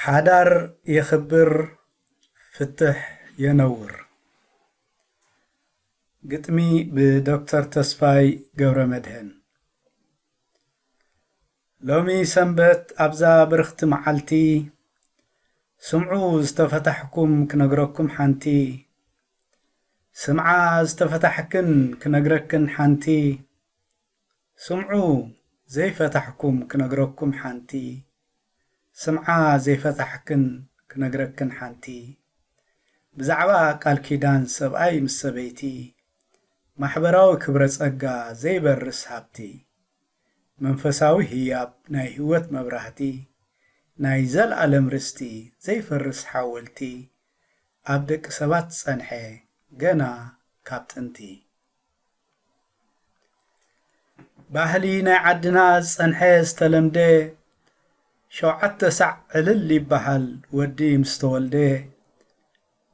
ሓዳር የኽብር ፍትሕ የነውር ግጥሚ ብዶክተር ተስፋይ ገብረ መድህን ሎሚ ሰንበት አብዛ ብርኽቲ መዓልቲ ስምዑ ዝተፈታሕኩም ክነግረኩም ሓንቲ ስምዓ ዝተፈታሕክን ክነግረክን ሓንቲ ስምዑ ዘይፈታሕኩም ክነግረኩም ሓንቲ ስምዓ ዘይፈታሕክን ክነግረክን ሓንቲ ብዛዕባ ቃል ኪዳን ሰብኣይ ምስ ሰበይቲ ማሕበራዊ ክብረ ጸጋ ዘይበርስ ሃብቲ መንፈሳዊ ህያብ ናይ ህይወት መብራህቲ ናይ ዘለዓለም ርስቲ ዘይፈርስ ሓወልቲ ኣብ ደቂ ሰባት ጸንሐ ገና ካብ ጥንቲ ባህሊ ናይ ዓድና ጸንሐ ዝተለምደ ሸውዓተ ሳዕ ዕልል ይበሃል ወዲ ምስ ተወልደ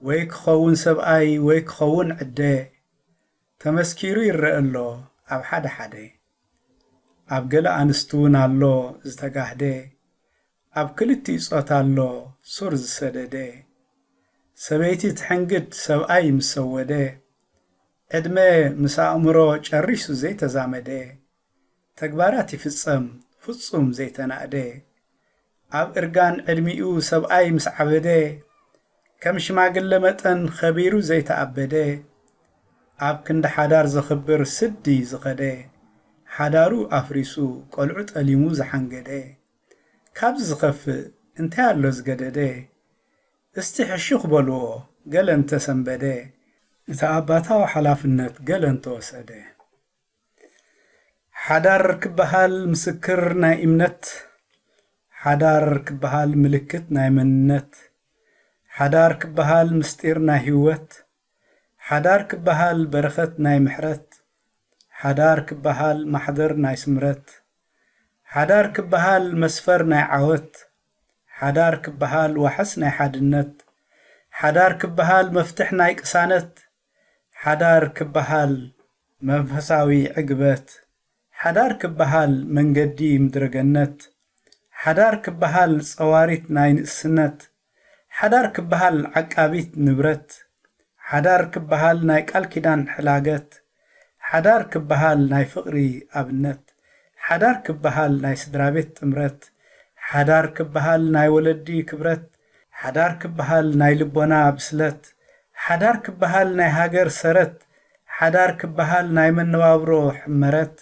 ወይ ክኸውን ሰብኣይ ወይ ክኸውን ዕደ ተመስኪሩ ይረአ ኣሎ ኣብ ሓደ ሓደ ኣብ ገለ ኣንስቲ እውን ኣሎ ዝተጋህደ ኣብ ክልቲኡ ጾታ ኣሎ ሱር ዝሰደደ ሰበይቲ ትሕንግድ ሰብኣይ ምስ ሰወደ ዕድመ ምስ ኣእምሮ ጨሪሱ ዘይተዛመደ ተግባራት ይፍጸም ፍጹም ዘይተናእደ ኣብ እርጋን ዕድሚኡ ሰብኣይ ምስ ዓበደ ከም ሽማግለ መጠን ኸቢሩ ዘይተኣበደ ኣብ ክንዲ ሓዳር ዘኽብር ስዲ ዝኸደ ሓዳሩ ኣፍሪሱ ቆልዑ ጠሊሙ ዝሓንገደ ካብዚ ዝኸፍእ እንታይ ኣሎ ዝገደደ እስቲ ሕሹኽ በልዎ ገለ እንተሰንበደ እቲ ኣባታዊ ሓላፍነት ገለ እንተወሰደ ሓዳር ክበሃል ምስክር ናይ እምነት ሓዳር ክበሃል ምልክት ናይ መንነት ሓዳር ክበሃል ምስጢር ናይ ህይወት ሓዳር ክበሃል በረኸት ናይ ምሕረት ሓዳር ክበሃል ማሕደር ናይ ስምረት ሓዳር ክበሃል መስፈር ናይ ዓወት ሓዳር ክበሃል ዋሕስ ናይ ሓድነት ሓዳር ክበሃል መፍትሕ ናይ ቅሳነት ሓዳር ክበሃል መንፈሳዊ ዕግበት ሓዳር ክበሃል መንገዲ ምድረገነት ሓዳር ክበሃል ጸዋሪት ናይ ንእስነት ሓዳር ክበሃል ዓቃቢት ንብረት ሓዳር ክበሃል ናይ ቃል ኪዳን ሕላገት ሓዳር ክበሃል ናይ ፍቕሪ ኣብነት ሓዳር ክበሃል ናይ ስድራቤት ጥምረት ሓዳር ክበሃል ናይ ወለዲ ክብረት ሓዳር ክበሃል ናይ ልቦና ብስለት ሓዳር ክበሃል ናይ ሃገር ሰረት ሓዳር ክበሃል ናይ መነባብሮ ሕመረት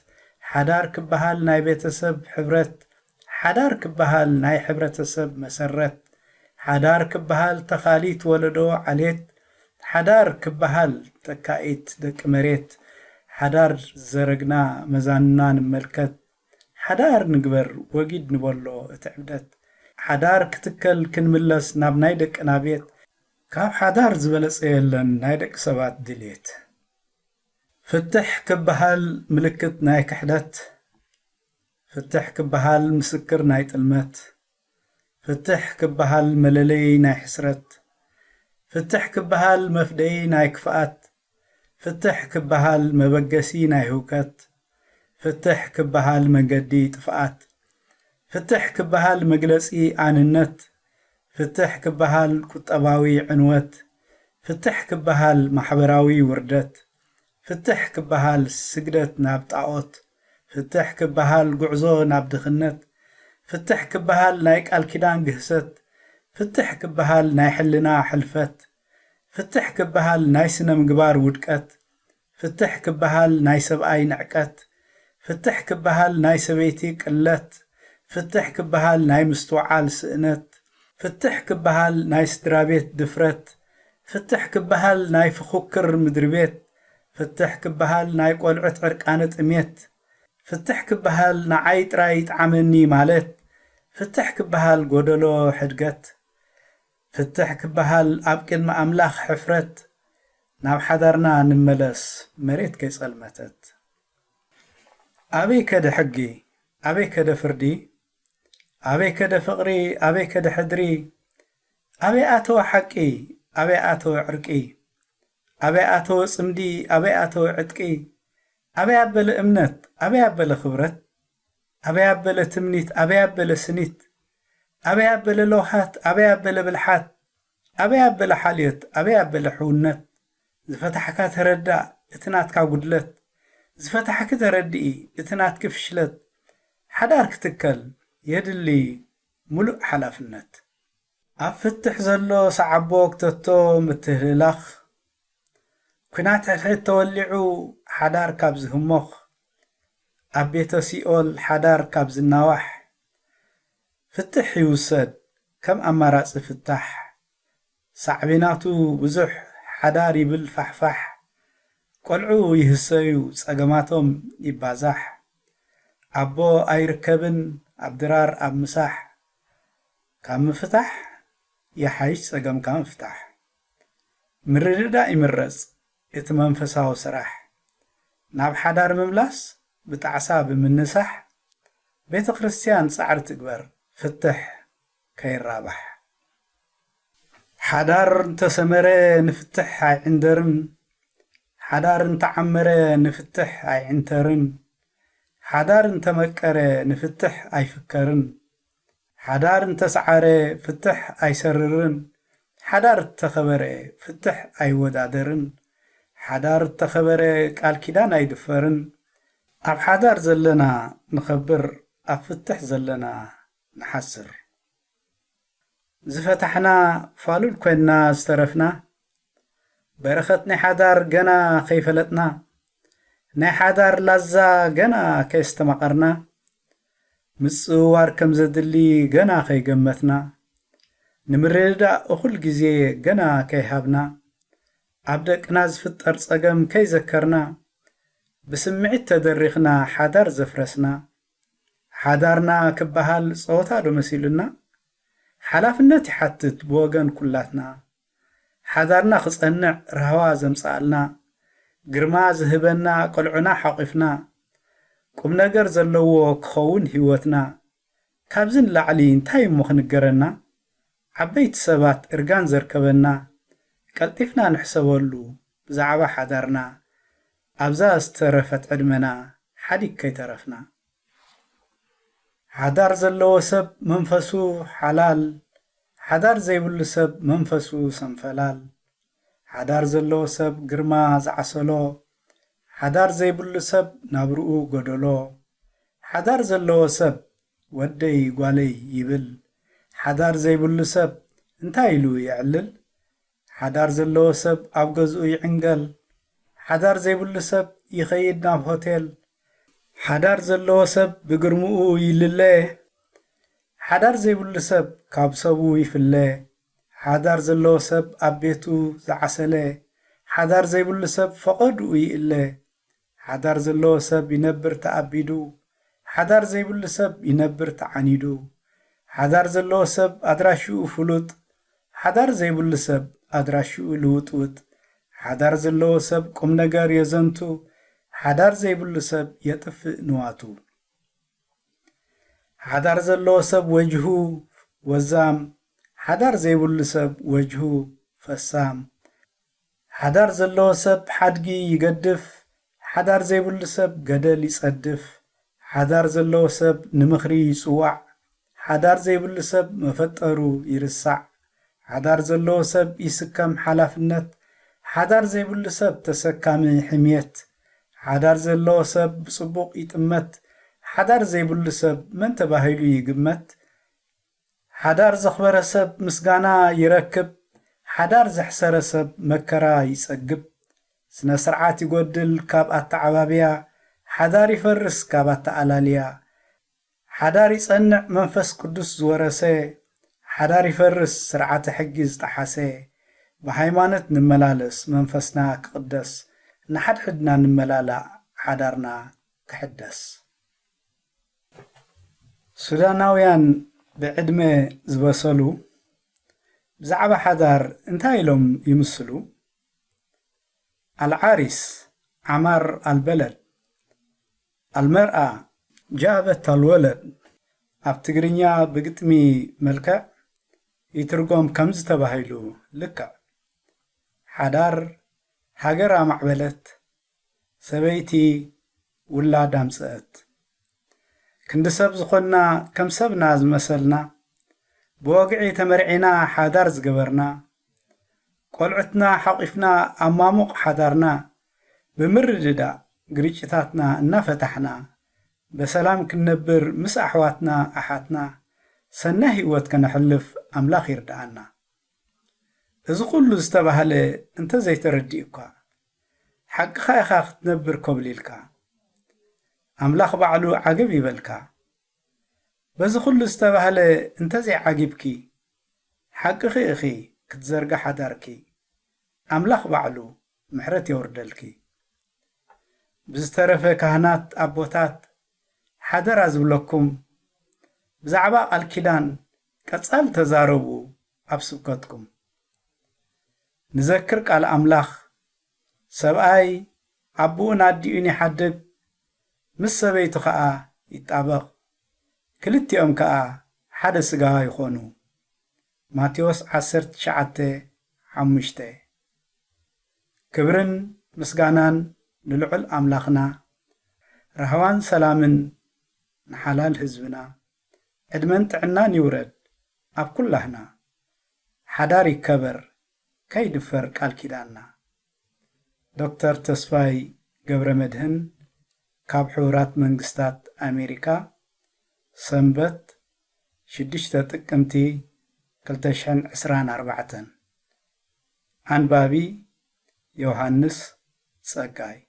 ሓዳር ክበሃል ናይ ቤተሰብ ሕብረት ሓዳር ክበሃል ናይ ሕብረተሰብ መሰረት ሓዳር ክበሃል ተኻሊት ወለዶ ዓሌት ሓዳር ክበሃል ተካኢት ደቂ መሬት ሓዳር ዘረግና መዛንና ንመልከት ሓዳር ንግበር ወጊድ ንበሎ እቲ ዕብደት ሓዳር ክትከል ክንምለስ ናብ ናይ ደቅና ቤት ካብ ሓዳር ዝበለጸ የለን ናይ ደቂ ሰባት ድልየት ፍትሕ ክበሃል ምልክት ናይ ክሕደት ፍትሕ ክበሃል ምስክር ናይ ጥልመት ፍትሕ ክበሃል መለለይ ናይ ሕስረት ፍትሕ ክበሃል መፍደይ ናይ ክፍኣት ፍትሕ ክበሃል መበገሲ ናይ ህውከት ፍትሕ ክበሃል መንገዲ ጥፍኣት ፍትሕ ክበሃል መግለጺ ኣንነት ፍትሕ ክበሃል ቁጠባዊ ዕንወት ፍትሕ ክበሃል ማሕበራዊ ውርደት ፍትሕ ክበሃል ስግደት ናብ ጣዖት ፍትሕ ክበሃል ጉዕዞ ናብ ድኽነት ፍትሕ ክበሃል ናይ ቃል ኪዳን ግህሰት ፍትሕ ክበሃል ናይ ሕልና ሕልፈት ፍትሕ ክበሃል ናይ ስነ ምግባር ውድቀት ፍትሕ ክበሃል ናይ ሰብኣይ ንዕቀት ፍትሕ ክበሃል ናይ ሰበይቲ ቅለት ፍትሕ ክበሃል ናይ ምስትውዓል ስእነት ፍትሕ ክበሃል ናይ ስድራቤት ድፍረት ፍትሕ ክበሃል ናይ ፍኹክር ምድሪ ቤት ፍትሕ ክበሃል ናይ ቆልዑት ዕርቃነ ጥሜት ፍትሕ ክበሃል ንዓይ ጥራይ ጣዕመኒ ማለት ፍትሕ ክበሃል ጎደሎ ሕድገት ፍትሕ ክበሃል ኣብ ቅድሚ ኣምላኽ ሕፍረት ናብ ሓዳርና ንመለስ መሬት ከይጸልመተት ኣበይ ከደ ሕጊ ኣበይ ከደ ፍርዲ ኣበይ ከደ ፍቕሪ ኣበይ ከደ ሕድሪ ኣበይ ኣተወ ሓቂ ኣበይ ኣተወ ዕርቂ ኣበይ ኣተወ ጽምዲ ኣበይ ኣተወ ዕጥቂ ኣበይ ኣበለ እምነት ኣበይ ኣበለ ኽብረት ኣበይ ኣበለ ትምኒት ኣበይ ኣበለ ስኒት أبي أبل لوحات أبي أبل بالحات أبي أبل حاليت أبي أبل حونت زفتحك تردع اتنات كاودلت زفتحك تردئي اتنات كفشلت حدارك تكل يدلي ملؤ حلافنت أفتح زلو صعبوك تتو متهللخ كنات حيت تولعو حدار كابز همخ أبيتو سيئول حدار كابز النواح فتح يوسد كم أمارات فتح صعبيناتو بزح حداري بالفحفح قلعو يهسيو سأقماتهم يبازح أبو أيركبن أبدرار أب مساح كم مفتح يحيش سأقم كم مفتح مررداء يمرز اتمنفساو سراح ناب حدار مملاس بتعصاب من نسح بيت كريستيان صعر تكبر فتح كي الرابح حدار انت سمره نفتح هاي عندرن حدار انت عمره نفتح هاي عنترن حدار انت مكره نفتح هاي فكرن حدار انت سعره فتح هاي سررن حدار التخبره فتح هاي ودادرن حدار التخبره قال كيدان هاي دفرن أب حدار زلنا نخبر أفتح زلنا نحسر زفتحنا فالول كنا استرفنا برختني حدار جنا خيفلتنا ني حدار لزا جنا كيستمقرنا مصوار كم زدلي جنا خي جمتنا نمردا أخل جزي جنا كيهابنا عبدك ناز فطر صقم كي ذكرنا بسمعت تدرخنا حدار زفرسنا حدارنا كبهال صوتا دو مسيلنا حلافنت حتت بوغن كلاتنا حدارنا خصنع رهوا زمصالنا ግርማ ዝህበና ቆልዑና ሓቂፍና ቁም ነገር ዘለዎ ክኸውን ህይወትና ካብዝን ላዕሊ እንታይ እሞ ክንገረና ዓበይቲ ሰባት እርጋን ዘርከበና ቀልጢፍና ንሕሰበሉ ብዛዕባ ሓዳርና ኣብዛ ዝተረፈት ዕድመና ሓዲግ ከይተረፍና ሓዳር ዘለዎ ሰብ መንፈሱ ሓላል ሓዳር ዘይብሉ ሰብ መንፈሱ ሰንፈላል ሓዳር ዘለዎ ሰብ ግርማ ዝዓሰሎ ሓዳር ዘይብሉ ሰብ ናብርኡ ጎደሎ ሓዳር ዘለዎ ሰብ ወደይ ጓለይ ይብል ሓዳር ዘይብሉ ሰብ እንታይ ኢሉ ይዕልል ሓዳር ዘለዎ ሰብ ኣብ ገዝኡ ይዕንገል ሓዳር ዘይብሉ ሰብ ይኸይድ ናብ ሆቴል ሓዳር ዘለዎ ሰብ ብግርምኡ ይልለ ሓዳር ዘይብሉ ሰብ ካብ ሰቡ ይፍለ ሓዳር ዘለዎ ሰብ ኣብ ቤቱ ዝዓሰለ ሓዳር ዘይብሉ ሰብ ፈቐድኡ ይእለ ሓዳር ዘለዎ ሰብ ይነብር ተኣቢዱ ሓዳር ዘይብሉ ሰብ ይነብር ተዓኒዱ ሓዳር ዘለዎ ሰብ ኣድራሽኡ ፍሉጥ ሓዳር ዘይብሉ ሰብ ኣድራሽኡ ልውጥውጥ ሓዳር ዘለዎ ሰብ ቁም ነገር የዘንቱ ሓዳር ዘይብሉ ሰብ የጥፍእ ንዋቱ ሓዳር ዘለዎ ሰብ ወጅሁ ወዛም ሓዳር ዘይብሉ ሰብ ወጅሁ ፈሳም ሓዳር ዘለዎ ሰብ ሓድጊ ይገድፍ ሓዳር ዘይብሉ ሰብ ገደል ይጸድፍ ሓዳር ዘለዎ ሰብ ንምኽሪ ይጽዋዕ ሓዳር ዘይብሉ ሰብ መፈጠሩ ይርሳዕ ሓዳር ዘለዎ ሰብ ይስከም ሓላፍነት ሓዳር ዘይብሉ ሰብ ተሰካሚ ሕምየት ሓዳር ዘለዎ ሰብ ብጽቡቕ ይጥመት ሓዳር ዘይብሉ ሰብ መን ተባሂሉ ይግመት ሓዳር ዘኽበረ ሰብ ምስጋና ይረክብ ሓዳር ዘሕሰረ ሰብ መከራ ይጸግብ ስነ ስርዓት ይጎድል ካብ ኣተዓባብያ ሓዳር ይፈርስ ካብ ኣተኣላልያ ሓዳር ይጸንዕ መንፈስ ቅዱስ ዝወረሰ ሓዳር ይፈርስ ስርዓተ ሕጊ ዝጠሓሰ ብሃይማኖት ንመላለስ መንፈስና ክቅደስ ንሓድሕድና ንመላላእ ሓዳርና ክሕደስ ሱዳናውያን ብዕድመ ዝበሰሉ ብዛዕባ ሓዳር እንታይ ኢሎም ይምስሉ العريس عمر البلد المرأة جابت الولد ኣብ ትግርኛ ብግጥሚ መልክዕ ይትርጎም ከምዝ ተባሂሉ ልክዕ ሓዳር ሃገር ማዕበለት ሰበይቲ ውላድ ኣምፅአት ክንዲ ሰብ ዝኾንና ከም ሰብና ዝመሰልና ብወግዒ ተመርዒና ሓዳር ዝገበርና ቆልዑትና ሓቂፍና ኣማሙቕ ሓዳርና ብምርድዳእ ግርጭታትና እናፈታሕና በሰላም ክንነብር ምስ ኣሕዋትና ኣሓትና ሰናይ ህይወት ከነሕልፍ ኣምላኽ ይርዳኣና። እዚ ኩሉ ዝተባህለ እንተዘይተረዲእካ ሓቅኻ ኢኻ ክትነብር ከብሊልካ ኣምላኽ ባዕሉ ዓገብ ይበልካ። በዚ ኩሉ ዝተባህለ እንተዘይዓጊብኪ ሓቅኺ ኢኺ ክትዘርጋ ሓዳርኪ ኣምላኽ ባዕሉ ምሕረት የወርደልኪ። ብዝተረፈ ካህናት ኣቦታት ሓደራ ዝብለኩም ብዛዕባ ቃል ኪዳን ቀጻል ተዛረቡ ኣብ ስብከትኩም። ንዘክር ቃል ኣምላኽ ሰብኣይ ኣቦኡን ኣዲኡን ይሓድግ ምስ ሰበይቱ ከዓ ይጣበቕ ክልቲኦም ከዓ ሓደ ስጋ ይኾኑ። ማቴዎስ 19:5 ክብርን ምስጋናን ንልዑል ኣምላኽና ረህዋን ሰላምን ንሓላል ህዝብና ዕድመን ጥዕናን ይውረድ ኣብ ኩላህና ሓዳር ይከበር ከይድፈር ቃል ኪዳንና። ዶክተር ተስፋይ ገብረ መድህን ካብ ሕቡራት መንግስታት ኣሜሪካ ሰንበት 6 ጥቅምቲ 2024 ኣንባቢ ዮሃንስ ጸጋይ